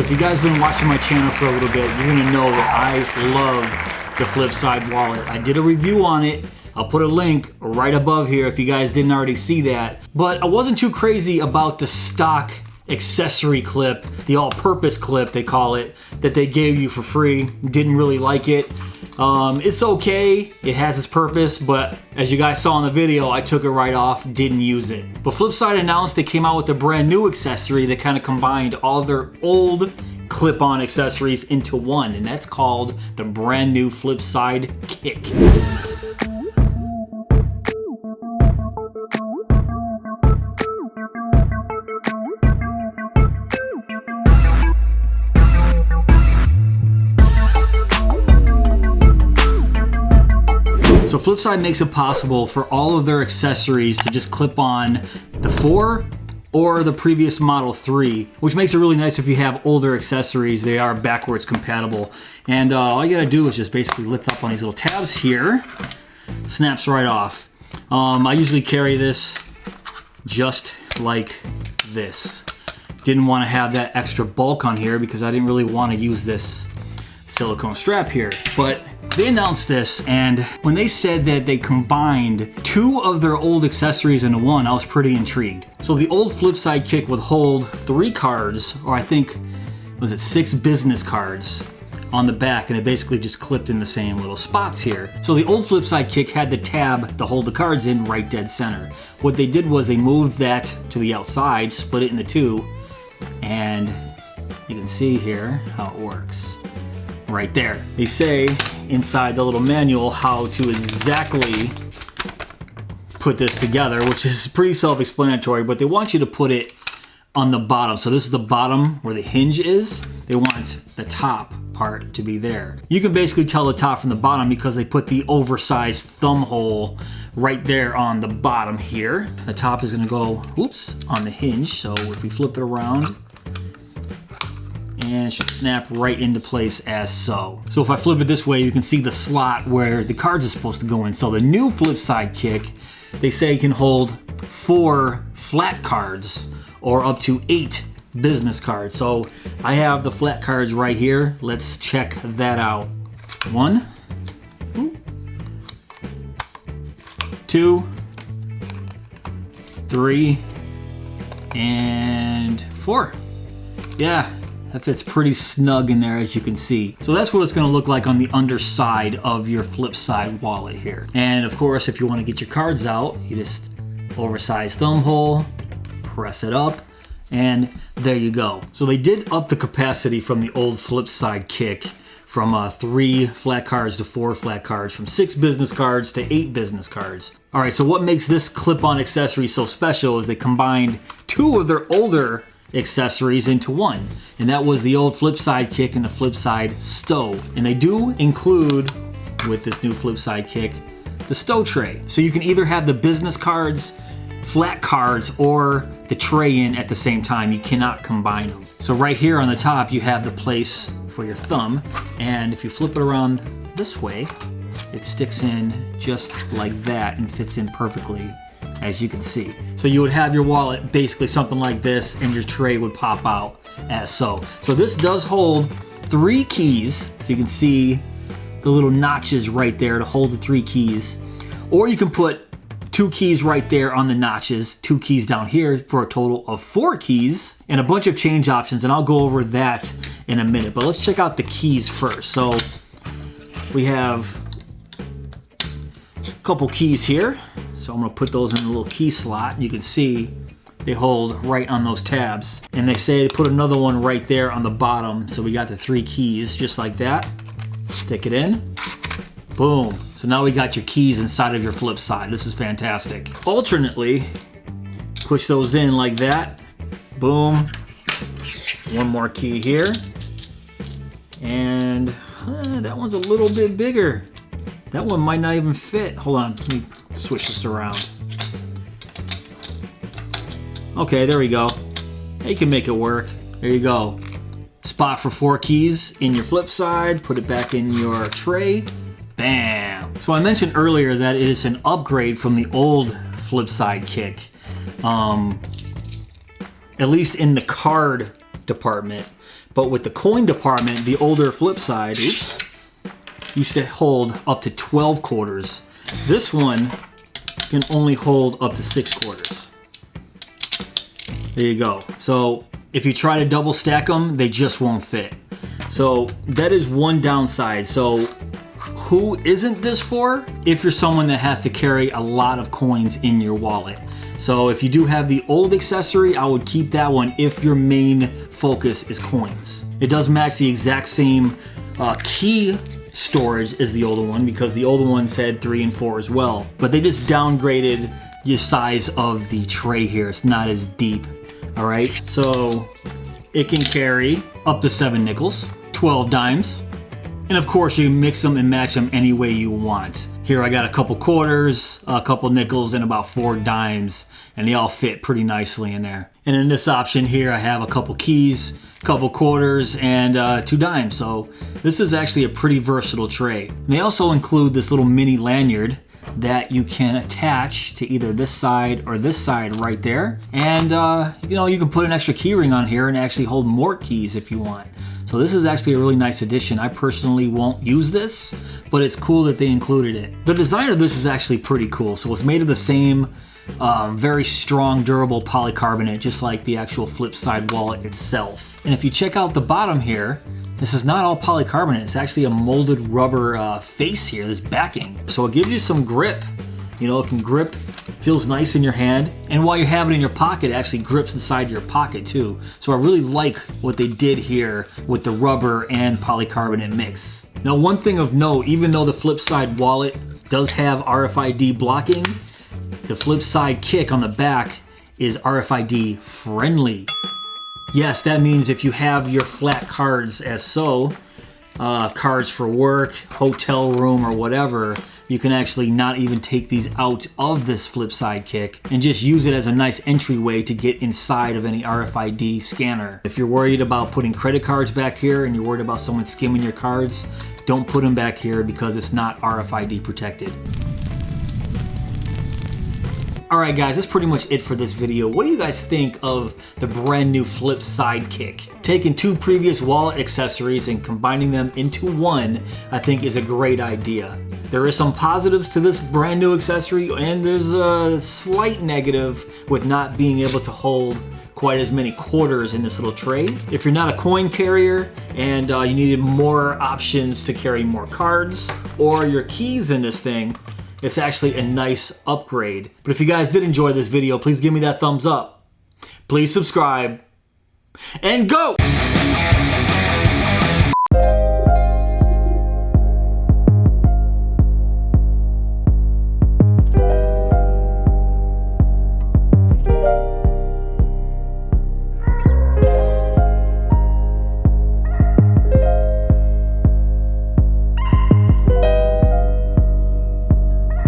if you guys have been watching my channel for a little bit, you're gonna know that I love the Flipside wallet. I did a review on it. I'll put a link right above here if you guys didn't already see that. But I wasn't too crazy about the stock accessory clip, the all-purpose clip they call it, that they gave you for free. Didn't really like it. It's okay, it has its purpose, but as you guys saw in the video, I took it right off, didn't use it. But Flipside announced they came out with a brand new accessory that kind of combined all their old clip-on accessories into one, and that's called the brand new Flipside Kick. So Flipside makes it possible for all of their accessories to just clip on the 4 or the previous Model 3, which makes it really nice if you have older accessories. They are backwards compatible. And all you gotta do is just basically lift up on these little tabs here. Snaps right off. I usually carry this just like this. Didn't want to have that extra bulk on here because I didn't really want to use this silicone strap here. But they announced this, and when they said that they combined 2 of their old accessories into one, I was pretty intrigued. So the old Flipside Kick would hold 3 cards, or I think, was it 6 business cards on the back, and it basically just clipped in the same little spots here. So the old Flipside Kick had the tab to hold the cards in right dead center. What they did was they moved that to the outside, split it into 2, and you can see here how it works. Right there. They say inside the little manual how to exactly put this together, which is pretty self-explanatory, but they want you to put it on the bottom. So this is the bottom where the hinge is. They want the top part to be there. You can basically tell the top from the bottom because they put the oversized thumb hole right there on the bottom here. The top is gonna go, oops, on the hinge. So if we flip it around, and it should snap right into place as so. So if I flip it this way, you can see the slot where the cards are supposed to go in. So the new Flipside Kick, they say can hold 4 flat cards or up to 8 business cards. So I have the flat cards right here. Let's check that out. 1, 2, 3, and 4. Yeah. That fits pretty snug in there, as you can see. So that's what it's gonna look like on the underside of your Flipside wallet here. And of course, if you wanna get your cards out, you just oversized thumb hole, press it up, and there you go. So they did up the capacity from the old Flipside Kick from 3 flat cards to 4 flat cards, from 6 business cards to 8 business cards. All right, so what makes this clip-on accessory so special is they combined 2 of their older accessories into one, and that was the old Flipside Kick and the Flipside Stow. And they do include, with this new Flipside Kick, the stow tray. So you can either have the business cards, flat cards, or the tray in at the same time. You cannot combine them. So right here on the top, you have the place for your thumb, and if you flip it around this way, it sticks in just like that and fits in perfectly, as you can see. So you would have your wallet basically something like this, and your tray would pop out as so. So this does hold 3 keys, so you can see the little notches right there to hold the 3 keys. Or you can put 2 keys right there on the notches, 2 keys down here for a total of 4 keys, and a bunch of change options, and I'll go over that in a minute. But let's check out the keys first. So we have a couple keys here. So I'm gonna put those in the little key slot. You can see they hold right on those tabs. And they say put another one right there on the bottom. So we got the 3 keys just like that. Stick it in, boom. So now we got your keys inside of your Flipside. This is fantastic. Alternately, push those in like that, boom. One more key here. And that one's a little bit bigger. That one might not even fit. Hold on, let me switch this around. Okay, there we go. You can make it work. There you go. Spot for 4 keys in your Flipside. Put it back in your tray. Bam. So I mentioned earlier that it is an upgrade from the old Flipside Kick. At least in the card department. But with the coin department, the older flip side, oops, used to hold up to 12 quarters. This one can only hold up to 6 quarters. There you go. So if you try to double stack them, they just won't fit. So that is one downside. So who isn't this for? If you're someone that has to carry a lot of coins in your wallet. So if you do have the old accessory, I would keep that one if your main focus is coins. It does match the exact same key storage as the older one, because the older one said 3 and 4 as well. But they just downgraded the size of the tray here. It's not as deep. All right, so it can carry up to 7 nickels, 12 dimes, and of course you can mix them and match them any way you want. Here I got a couple quarters, a couple nickels, and about 4 dimes, and they all fit pretty nicely in there. And in this option here, I have a couple keys, a couple quarters, and 2 dimes. So this is actually a pretty versatile tray. And they also include this little mini lanyard that you can attach to either this side or this side right there. And you know, you can put an extra key ring on here and actually hold more keys if you want. So this is actually a really nice addition. I personally won't use this, but it's cool that they included it. The design of this is actually pretty cool. So it's made of the same very strong, durable polycarbonate, just like the actual flip side wallet itself. And if you check out the bottom here, this is not all polycarbonate. It's actually a molded rubber face here, this backing. So it gives you some grip. You know, it can grip, feels nice in your hand. And while you have it in your pocket, it actually grips inside your pocket too. So I really like what they did here with the rubber and polycarbonate mix. Now, one thing of note, even though the flip side wallet does have RFID blocking, the flip side kick on the back is RFID friendly. Yes, that means if you have your flat cards as so, cards for work, hotel room, or whatever, you can actually not even take these out of this flip side kick and just use it as a nice entryway to get inside of any RFID scanner. If you're worried about putting credit cards back here and you're worried about someone skimming your cards, don't put them back here because it's not RFID protected. Alright guys, that's pretty much it for this video. What do you guys think of the brand new flip sidekick? Taking 2 previous wallet accessories and combining them into one, I think is a great idea. There is some positives to this brand new accessory, and there's a slight negative with not being able to hold quite as many quarters in this little tray. If you're not a coin carrier and you needed more options to carry more cards or your keys in this thing, it's actually a nice upgrade. But if you guys did enjoy this video, please give me that thumbs up. Please subscribe and go!